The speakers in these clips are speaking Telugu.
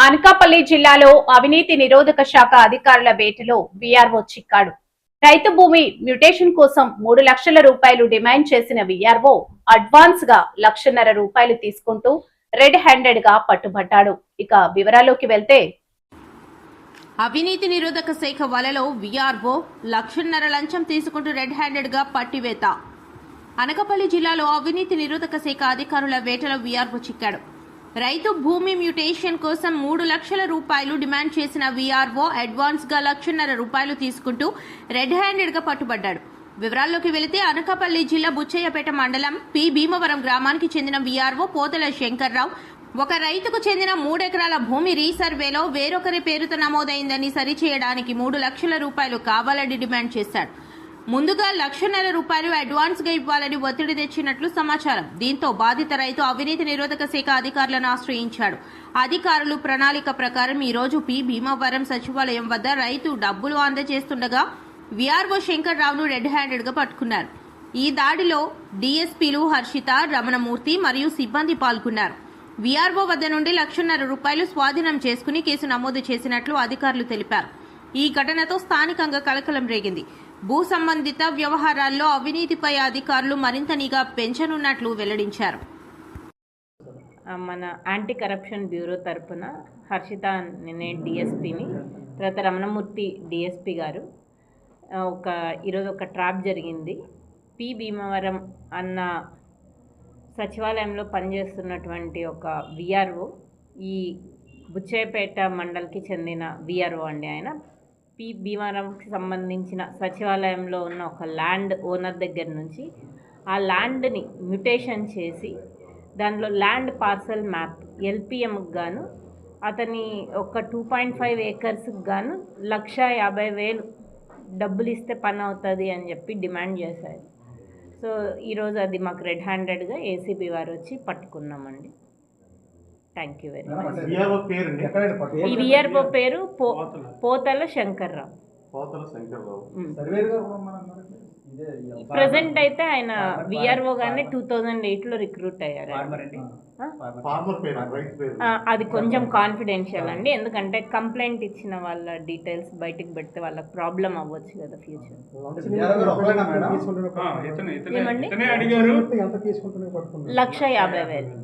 అనకాపల్లి జిల్లాలో అవినీతి నిరోధక శాఖ అధికారుల వేటలో వీఆర్ఓ చిక్కాడు. రైతు భూమి మ్యూటేషన్ కోసం 3 లక్షల రూపాయలు డిమాండ్ చేసిన వీఆర్ఓ అడ్వాన్స్ గా ₹1,50,000 తీసుకుంటూ రెడ్ హ్యాండెడ్ గా పట్టుబడ్డాడు. ఇక వివరాల్లోకి వెళ్తే అవినీతి నిరోధక శాఖ వలలో వీఆర్ఓ ₹1,50,000 లంచం తీసుకుంటూ రెడ్ హ్యాండెడ్ గా పట్టివేత. అనకాపల్లి జిల్లాలో అవినీతి నిరోధక శాఖ అధికారుల వేటలో వీఆర్ఓ చిక్కాడు. రైతు భూమి మ్యూటేషన్ కోసం 3 లక్షల రూపాయలు డిమాండ్ చేసిన వీఆర్ఓ అడ్వాన్స్ గా ₹1,50,000 తీసుకుంటూ రెడ్ హ్యాండెడ్ గా పట్టుబడ్డాడు. వివరాల్లోకి వెళితే అనకాపల్లి జిల్లా బుచ్చయ్యపేట మండలం పి భీమవరం గ్రామానికి చెందిన వీఆర్ఓ పోతల శంకర్రావు ఒక రైతుకు చెందిన 3 ఎకరాల భూమి రీసర్వేలో వేరొకరి పేరుతో నమోదైందని సరిచేయడానికి 3 లక్షల రూపాయలు కావాలని డిమాండ్ చేశాడు. ముందుగా ₹1,50,000 అడ్వాన్స్ గా ఇవ్వాలని ఒత్తిడి తెచ్చినట్లు సమాచారం. దీంతో బాధిత రైతు అవినీతి నిరోధక శాఖ అధికారులను ఆశ్రయించాడు. అధికారులు ప్రణాళిక ప్రకారం ఈ రోజు పి భీమవరం సచివాలయం వద్ద రైతు డబ్బులు అందజేస్తుండగా వీఆర్ఓ శంకర్రావును రెడ్ హ్యాండెడ్ గా పట్టుకున్నారు. ఈ దాడిలో డీఎస్పీలు హర్షిత, రమణమూర్తి మరియు సిబ్బంది పాల్గొన్నారు. వీఆర్ఓ వద్ద నుండి ₹1,50,000 స్వాధీనం చేసుకుని కేసు నమోదు చేసినట్లు అధికారులు తెలిపారు. ఈ ఘటనతో స్థానికంగా కలకలం రేగింది. భూ సంబంధిత వ్యవహారాల్లో అవినీతిపై అధికారులు మరింత నిఘా పెంచనున్నట్లు వెల్లడించారు. మన యాంటీ కరప్షన్ బ్యూరో తరఫున హర్షిత నిన్నే డిఎస్పీని, తర్వాత రమణమూర్తి డిఎస్పీ గారు ఈరోజు ఒక ట్రాప్ జరిగింది. పి భీమవరం అన్న సచివాలయంలో పనిచేస్తున్నటువంటి ఒక వీఆర్ఓ, ఈ బుచ్చయ్యపేట మండల్కి చెందిన వీఆర్ఓ అండి. ఆయన పి భీమవరంకి సంబంధించిన సచివాలయంలో ఉన్న ఒక ల్యాండ్ ఓనర్ దగ్గర నుంచి ఆ ల్యాండ్ని మ్యూటేషన్ చేసి దానిలో ల్యాండ్ పార్సల్ మ్యాప్ ఎల్పిఎంకి గాను అతని ఒక 2.5 ఏకర్స్కి గాను ₹1,50,000 డబ్బులు ఇస్తే పని అవుతుంది అని చెప్పి డిమాండ్ చేశారు. సో ఈరోజు అది మాకు రెడ్ హ్యాండెడ్గా ఏసీబీ వారు వచ్చి పట్టుకున్నామండి. Thank you very much. ఈ వీఆర్ఓ పేరు పోతల శంకర్రావు. ప్రజెంట్ అయితే ఆయన వీఆర్ఓ గానే 2008లో రిక్రూట్ అయ్యారు. అది కొంచెం కాన్ఫిడెన్షియల్ అండి, ఎందుకంటే కంప్లైంట్ ఇచ్చిన వాళ్ళ డీటెయిల్స్ బయటకు పెడితే వాళ్ళకి ప్రాబ్లం అవ్వచ్చు కదా ఫ్యూచర్. ఏమండి ₹1,50,000.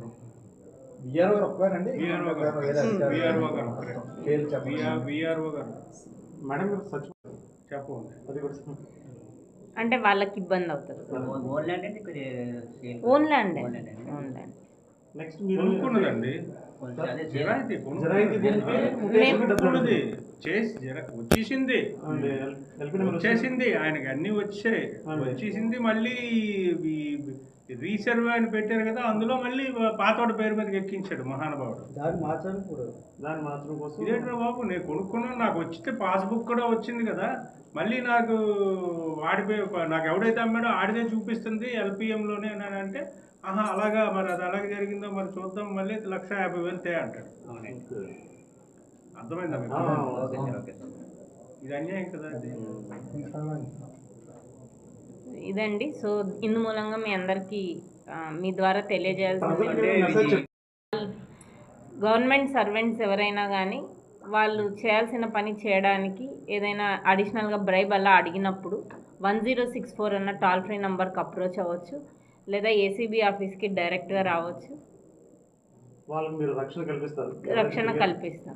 అంటే వాళ్ళకి ఇబ్బంది అవుతుంది. ఓన్ ల్యాండ్ వచ్చేసింది, ఆయనకి అన్ని వచ్చేసింది. మళ్ళీ రీసర్వే అని పెట్టారు కదా, అందులో మళ్ళీ పాతోడ పేరు మీదకి ఎక్కించాడు మహానుభావుడు. ఇదేంట్రా బాబు, నేను కొనుక్కున్నాను, నాకు వచ్చితే పాస్బుక్ కూడా వచ్చింది కదా, మళ్ళీ నాకు నాకు ఎవడైతే అమ్మాడో ఆడిదే చూపిస్తుంది ఎల్పిఎంలోనే అంటే, ఆహా అలాగా, మరి అది అలాగే జరిగిందో మరి చూద్దాం, మళ్ళీ ₹1,50,000 అంటాడు. అర్థమైందా మీకు? ఇది అన్యాయం కదా. ఇదండి. సో ఇందు మూలంగా మీ అందరికీ మీ ద్వారా తెలియజేయాల్సింది, గవర్నమెంట్ సర్వెంట్స్ ఎవరైనా కానీ వాళ్ళు చేయాల్సిన పని చేయడానికి ఏదైనా అడిషనల్గా బ్రైబ్ అలా అడిగినప్పుడు 1064 అన్న టోల్ ఫ్రీ నెంబర్కి అప్రోచ్ అవ్వచ్చు, లేదా ఏసీబీ ఆఫీస్కి డైరెక్ట్గా రావచ్చు. రక్షణ కల్పిస్తాం.